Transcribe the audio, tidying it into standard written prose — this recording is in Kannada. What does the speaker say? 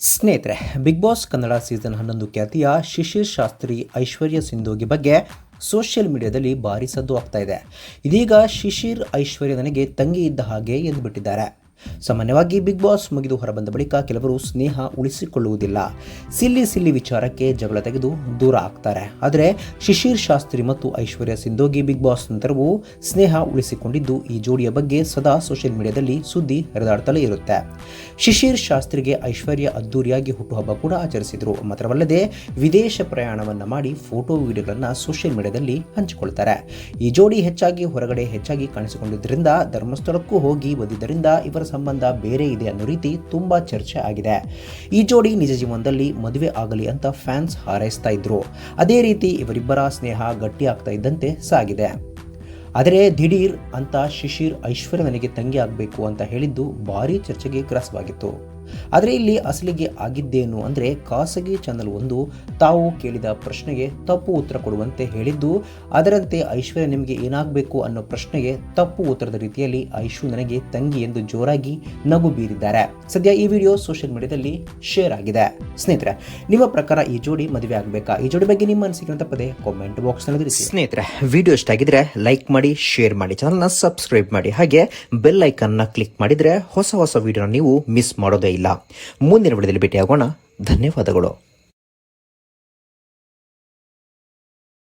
ಸ್ನೇಹಿತರೆ, ಬಿಗ್ ಬಾಸ್ ಕನ್ನಡ ಸೀಸನ್ 11 ಖ್ಯಾತಿಯ ಶಿಶಿರ್ ಶಾಸ್ತ್ರಿ ಐಶ್ವರ್ಯ ಸಿಂಧೋಗಿ ಬಗ್ಗೆ ಸೋಷಿಯಲ್ ಮೀಡಿಯಾದಲ್ಲಿ ಭಾರಿ ಸದ್ದು ಆಗ್ತಾ ಇದೆ. ಇದೀಗ ಶಿಶಿರ್ ಐಶ್ವರ್ಯ ನನಗೆ ತಂಗಿ ಇದ್ದ ಹಾಗೆ ಎಂದುಬಿಟ್ಟಿದ್ದಾರೆ. ಸಾಮಾನ್ಯವಾಗಿ ಬಿಗ್ ಬಾಸ್ ಮುಗಿದು ಹೊರಬಂದ ಬಳಿಕ ಕೆಲವರು ಸ್ನೇಹ ಉಳಿಸಿಕೊಳ್ಳುವುದಿಲ್ಲ, ಸಿಲ್ಲಿ ವಿಚಾರಕ್ಕೆ ಜಗಳ ತೆಗೆದು ದೂರ ಆಗ್ತಾರೆ. ಆದರೆ ಶಿಶಿರ್ ಶಾಸ್ತ್ರಿ ಮತ್ತು ಐಶ್ವರ್ಯ ಸಿಂಧೋಗಿ ಬಿಗ್ ಬಾಸ್ ನಂತರವೂ ಸ್ನೇಹ ಉಳಿಸಿಕೊಂಡಿದ್ದು ಈ ಜೋಡಿಯ ಬಗ್ಗೆ ಸದಾ ಸೋಷಿಯಲ್ ಮೀಡಿಯಾದಲ್ಲಿ ಸುದ್ದಿ ಹರಿದಾಡ್ತಲೇ ಇರುತ್ತೆ. ಶಿಶಿರ್ ಶಾಸ್ತ್ರಿಗೆ ಐಶ್ವರ್ಯ ಅದ್ದೂರಿಯಾಗಿ ಹುಟ್ಟುಹಬ್ಬ ಕೂಡ ಆಚರಿಸಿದರು. ಮಾತ್ರವಲ್ಲದೆ ವಿದೇಶ ಪ್ರಯಾಣವನ್ನ ಮಾಡಿ ಫೋಟೋ ವಿಡಿಯೋಗಳನ್ನು ಸೋಷಿಯಲ್ ಮೀಡಿಯಾದಲ್ಲಿ ಹಂಚಿಕೊಳ್ತಾರೆ. ಈ ಜೋಡಿ ಹೆಚ್ಚಾಗಿ ಕಾಣಿಸಿಕೊಂಡಿದ್ದರಿಂದ ಧರ್ಮಸ್ಥಳಕ್ಕೂ ಹೋಗಿ ಬಂದಿದ್ದರಿಂದ ಇವರ ಸಂಬಂಧ ಬೇರೆ ಇದೆ ಅನ್ನೋ ರೀತಿ ತುಂಬಾ ಚರ್ಚೆ ಆಗಿದೆ. ಈ ಜೋಡಿ ನಿಜ ಜೀವನದಲ್ಲಿ ಮದುವೆ ಆಗಲಿ ಅಂತ ಫ್ಯಾನ್ಸ್ ಹಾರೈಸ್ತಾ ಇದ್ರು. ಅದೇ ರೀತಿ ಇವರಿಬ್ಬರ ಸ್ನೇಹ ಗಟ್ಟಿ ಆಗ್ತಾ ಇದ್ದಂತೆ ಸಾಗಿದೆ. ಆದರೆ ದಿಢೀರ್ ಅಂತ ಶಿಶಿರ್ ಐಶ್ವರ್ಯ ನನಗೆ ತಂಗಿ ಆಗಬೇಕು ಅಂತ ಹೇಳಿದ್ದು ಭಾರಿ ಚರ್ಚೆಗೆ ಗ್ರಾಸವಾಗಿತ್ತು. ಆದರೆ ಇಲ್ಲಿ ಅಸಲಿಗೆ ಆಗಿದ್ದೇನು ಅಂದರೆ, ಖಾಸಗಿ ಚಾನಲ್ ಒಂದು ತಾವು ಕೇಳಿದ ಪ್ರಶ್ನೆಗೆ ತಪ್ಪು ಉತ್ತರ ಕೊಡುವಂತೆ ಹೇಳಿದ್ದು. ಅದರಂತೆ ಐಶ್ವರ್ಯ ನಿಮಗೆ ಏನಾಗಬೇಕು ಅನ್ನೋ ಪ್ರಶ್ನೆಗೆ ತಪ್ಪು ಉತ್ತರದ ರೀತಿಯಲ್ಲಿ ಐಶು ನನಗೆ ತಂಗಿ ಎಂದು ಜೋರಾಗಿ ನಗು ಬೀರಿದ್ದಾರೆ. ಸದ್ಯ ಈ ವಿಡಿಯೋ ಸೋಷಿಯಲ್ ಮೀಡಿಯಾದಲ್ಲಿ ಶೇರ್ ಆಗಿದೆ. ಸ್ನೇಹಿತರೆ, ನಿಮ್ಮ ಪ್ರಕಾರ ಈ ಜೋಡಿ ಮದುವೆ ಆಗಬೇಕಾ? ಈ ಜೋಡಿ ಬಗ್ಗೆ ನಿಮ್ಮ ಅನಿಸಿಕೆ ತಪ್ಪದೆ ಕಾಮೆಂಟ್ ಬಾಕ್ಸ್ ನಲ್ಲಿ ತಿಳಿಸಿ. ಸ್ನೇಹಿತರೆ, ವಿಡಿಯೋ ಇಷ್ಟ ಆಗಿದ್ರೆ ಲೈಕ್ ಮಾಡಿ, ಶೇರ್ ಮಾಡಿ, ಚಾನಲ್ನ ಸಬ್ಸ್ಕ್ರೈಬ್ ಮಾಡಿ, ಹಾಗೆ ಬೆಲ್ ಐಕನ್ನ ಕ್ಲಿಕ್ ಮಾಡಿದ್ರೆ ಹೊಸ ವಿಡಿಯೋನ ನೀವು ಮಿಸ್ ಮಾಡೋದೇ ಇಲ್ಲ. ಮುಂದಿನ ವಿಡಿಯೋದಲ್ಲಿ ಭೇಟಿಯಾಗೋಣ. ಧನ್ಯವಾದಗಳು.